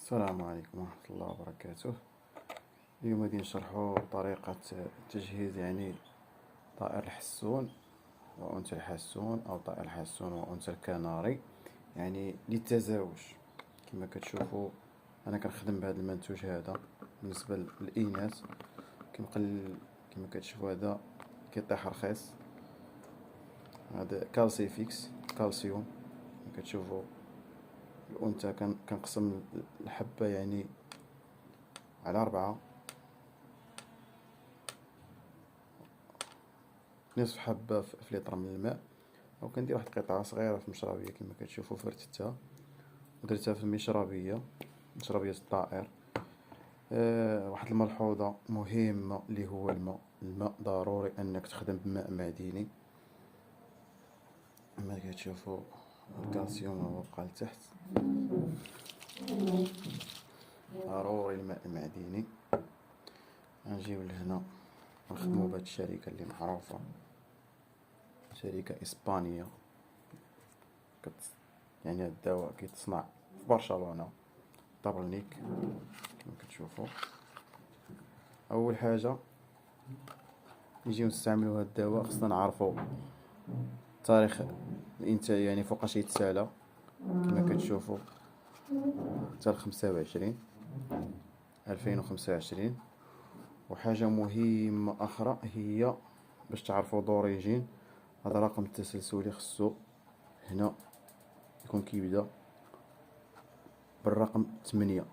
السلام عليكم ورحمة الله وبركاته. اليوم غادي نشرحو طريقة تجهيز طائر الحسون وأنثى الحسون أو طائر الحسون وأنثى الكناري للتزاوج. كما كتشوفوا أنا كنخدم بهذا المنتوج هذا بالنسبة للإناث. كما كتشوفوا هذا كيطيح رخيص، هذا كالسيفيكس كالسيوم. كما كتشوفوا الأنثى كنقسم الحبة على 4، نصف حبة في لتر من الماء، أو كندير واحد القطعة صغيرة في مشربية كما كتشوفوا فرتتها ودرتها في مشربية الطائر. واحد الملحوظة مهمة اللي هو الماء ضروري أنك تخدم بماء معدني. كما كتشوفوا الكالسيوم هو بقى لتحت، ضروري الماء المعدني. غنجيو لهنا نخدمو بهاد الشركة اللي معروفة، شركة إسبانية. هاد الدواء كيتصنع في برشلونة، طابلنيك. كما كتشوفوا أول حاجة نجيو نستعملو هاد الدواء، خصنا نعرفو تاريخ الإنتاج، فوقاش يتسالى. كما كتشوفوا حتى 2025. وحاجة مهمة أخرى هي باش تعرفوا دوريجين، هذا رقم التسلسلي خصو هنا يكون كيبدا بالرقم 8،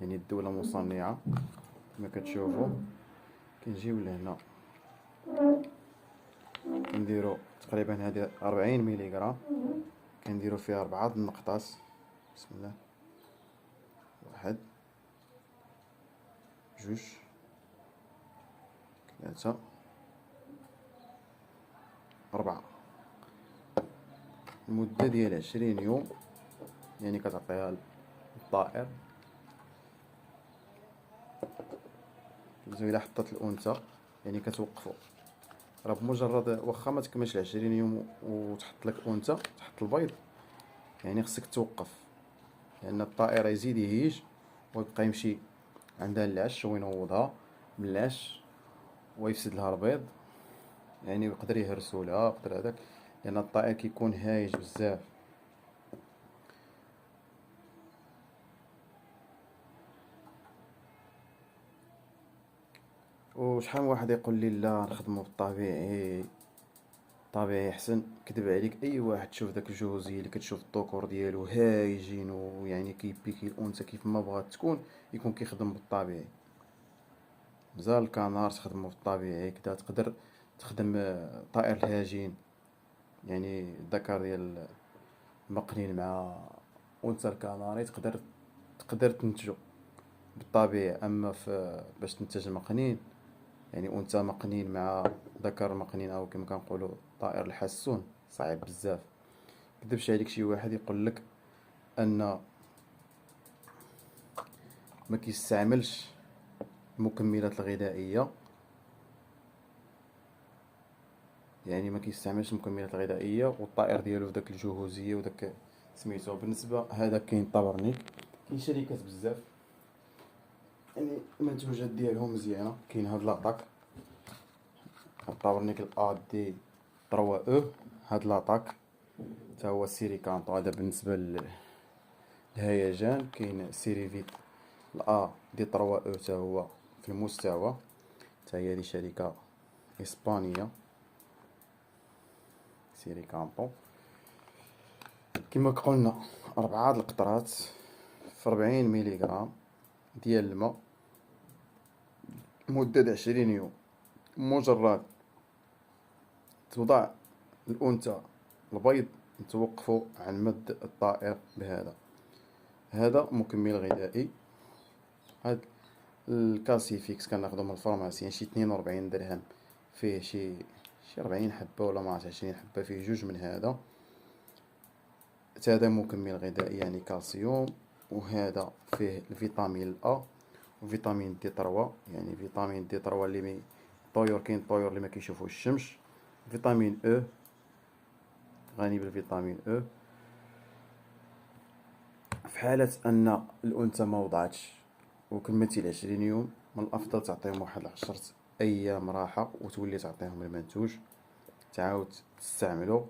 الدولة مصنعة. كما كتشوفوا كنجيو لهنا كنديرو تقريبا هذه 40 مليغرام، كنديرو فيها 4 النقطات. بسم الله، 1 2 3 4. المدة ديال 20 يوم كتعطيها للطائر. إلا حطت الأنثى كتوقفو، راه بمجرد واخا ما تكملش 20 يوم وتحط لك أنثى تحط البيض، خصك توقف، لأن الطائر يزيد يهيج ويبقى يمشي عندها العش وينوضها من العش ويفسد لها البيض، ويقدر يهرسولها، يقدر هذاك، لأن الطائر كيكون هايج بزاف. وشحال من واحد يقول لي لا نخدمو بالطبيعي، طبيعي احسن. كذب عليك اي واحد تشوف داك الجوزي اللي كتشوف الذكور ديالو هايجين كيبيكي الانثى كيف ما بغات تكون، يكون كيخدم بالطبيعي. مزال الكنار تخدمو بالطبيعي كدا، تقدر تخدم طائر الهجين، الذكر ديال المقنين مع انثى الكناري، تقدر تنتجو بالطبيعي. اما باش تنتج المقنين، انثى مقنين مع ذكر مقنين او كما كنقولوا طائر الحسون، صعيب بزاف. كدبش عليك شي واحد يقول لك ان ما كيستعملش المكملات الغذائيه، ما كيستعملش المكملات الغذائيه والطائر ديالو في داك الجهوزيه وداك سميتو. بالنسبه هذا كاين طابرنيك، كاين شركات بزاف المنتوجات ديالهم مزيانه. كاين هاد لاطاك، طابرنيك الA D 3 E. هاد لاطاك تا هو سيريكانطو، هذا بالنسبه للهيجان. كاين سيريفيت الA D 3 E تا هو في المستوى، تا هي شركه اسبانيه سيريكانطو. كما قلنا 4 القطرات في 40 مليغرام ديال الماء، مدة 20 يوم. مجرد توضع الأنثى البيض نتوقفوا عن مد الطائر بهذا. هذا مكمل غذائي. هاد الكالسيفيكس كناخدو من الفارماسيين، شي 42 درهم فيه شي 40 حبة ولا ما عرفت 20 حبة، فيه 2 من هذا. هذا مكمل غذائي كالسيوم. وهذا فيه الفيتامين الأ وفيتامين دي 3، فيتامين دي 3 اللي طيور، كاين طيور اللي ما كيشوفوش الشمس. فيتامين او غني بالفيتامين او. في حالة أن الأنثى ما وضعتش وكملتي 20 يوم، من الأفضل تعطيهم واحد 10 أيام راحة وتولي تعطيهم المنتوج، تعاود تستعملو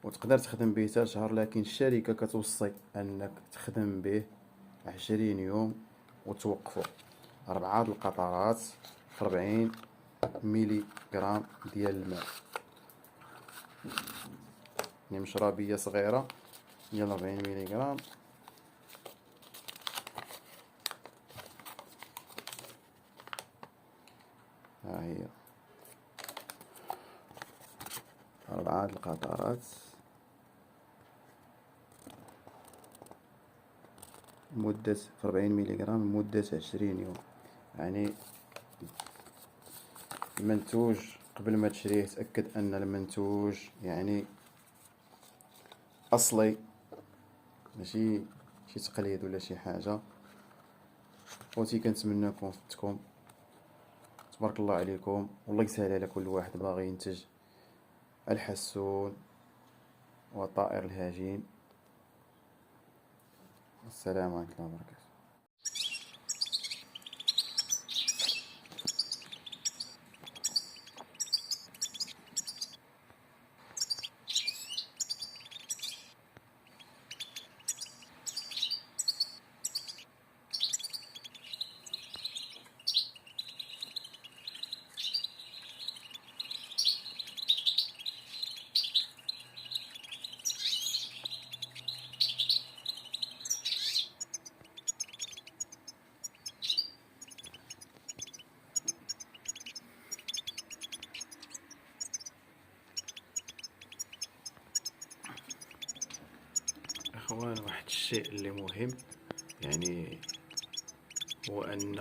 وتقدر تخدم به حتى شهر. لكن الشركة كتوصي أنك تخدم به 20 يوم وتوقفو. 4 القطرات في 40 ملي غرام ديال الماء، يعني مشربية صغيرة ديال 40 ملي غرام. ها هي 4 القطرات مدة في 40 ملي غرام لمدة 20 يوم. يعني المنتوج قبل ما تشريه تأكد أن المنتوج يعني أصلي، ماشي شي تقليد ولا شي حاجة. خوتي كنتمناكم فتكم، تبارك الله عليكم، والله يسهل على كل واحد باغي ينتج الحسون وطائر الهجين. السلام عليكم ورحمة الله وبركاته. اخوان، واحد الشيء اللي مهم يعني هو ان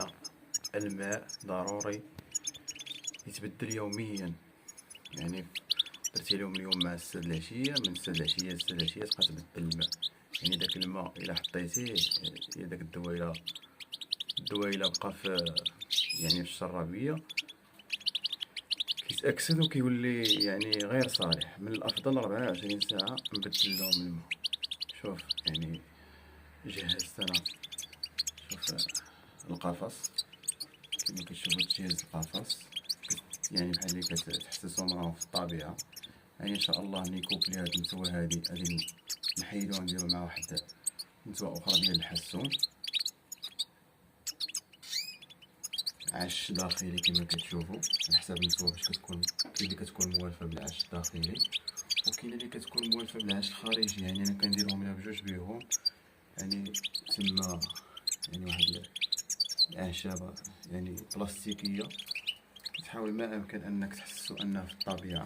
الماء ضروري يتبدل يوميا. يعني درتي لهم اليوم مع السد العشية، من السد العشية للسد العشية تبقى تبدل الماء. يعني داك الماء الا حطيتيه، الا داك الدويلة بقى في يعني في الشرابية، كيتأكسد وكيولي يعني غير صالح. من الافضل 24 ساعة نبدل لهم الماء. شوف يعني جهزت انا، شوف القفص كما كتشوفوا، تجهيز القفص يعني بحال اللي كتحسسهم راهم في الطبيعة. يعني ان شاء الله ملي يكوب لي هاد النتوى هادي غادي نحيدوها نديرو مع واحد نتوى اخرى ديال الحسون، عش داخلي كما كتشوفوا. على حساب النتوى باش كتكون، كاين اللي كتكون موالفة بالعش الداخلي وكاين اللي كتكون موالفة بالعش الخارجي. يعني انا كنديرهم انا بجوج بيهم، يعني تما يعني واحد الأعشاب يعني بلاستيكية، تحاول ما أمكن أنك تحسسو أنها في الطبيعة.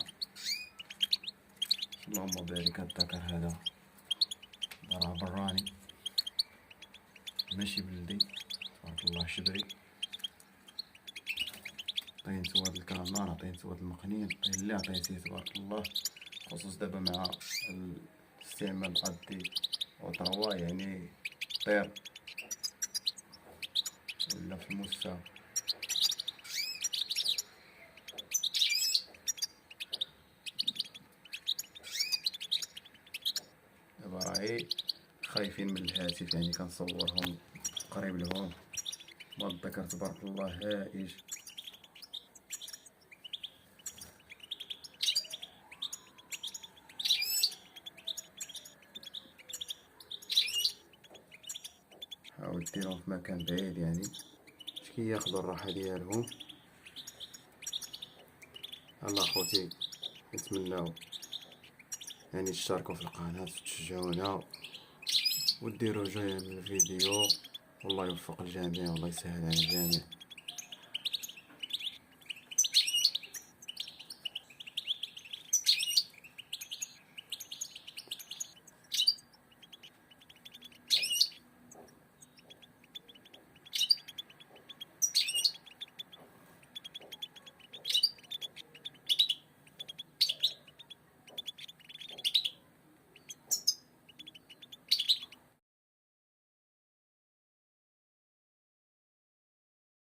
اللهم بارك، الذكر هذا راه براني ماشي بلدي، تبارك الله شبري. عطينتو هاد الكرمان، عطينتو هاد المقنين، عطيه اللي عطيتيه تبارك الله. خصوص دابا مع الاستعمال الغدي وطروا يعني طير ولا في المستوى. دابا راهي خايفين من الهاتف، يعني كنصورهم قريب لهم. والذكر تبارك الله هائج. حاول ديرهم في مكان بعيد يعني باش كياخدو الراحة ديالهم. يلا خوتي، نتمناو يعني تشاركوا في القناة وتشجعونا وديروا جوية من الفيديو. والله يوفق الجميع والله يسهل على الجميع.